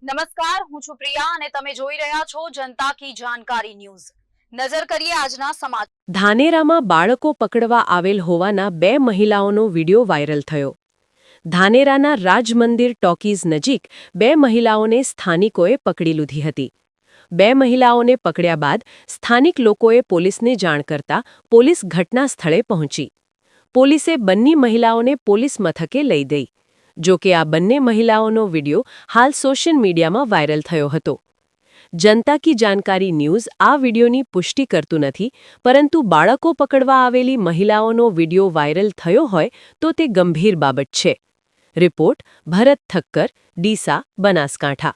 નમસ્કાર, હું છું પ્રિયા અને તમે જોઈ રહ્યા છો જનતા કી જાણકારી ન્યૂઝ। નજર કરીએ આજના સમાચાર। ધાનેરામાં બાળકો પકડવા આવેલ હોવાના 2 મહિલાઓનો વિડિયો વાયરલ થયો। ધાનેરાના રાજમંદિર ટોકીઝ નજીક 2 મહિલાઓને સ્થાનિકોએ પકડી લીધી હતી। 2 મહિલાઓને પકડ્યા બાદ સ્થાનિક લોકોએ પોલીસને જાણ કરતા પોલીસ ઘટના સ્થળે પહોંચી। પોલીસે બંને મહિલાઓને પોલીસ મથકે લઈ ગઈ। જો કે આ બંને મહિલાઓનો વિડિયો હાલ સોશિયલ મીડિયામાં વાયરલ થયો હતો। જનતા કી જાણકારી ન્યૂઝ આ વિડિયોની પુષ્ટિ કરતું નથી, પરંતુ બાળકો પકડવા આવેલી મહિલાઓનો વિડિયો વાયરલ થયો હોય તો તે ગંભીર બાબત છે। રિપોર્ટ ભરત ઠક્કર, ડીસા, બનાસકાંઠા।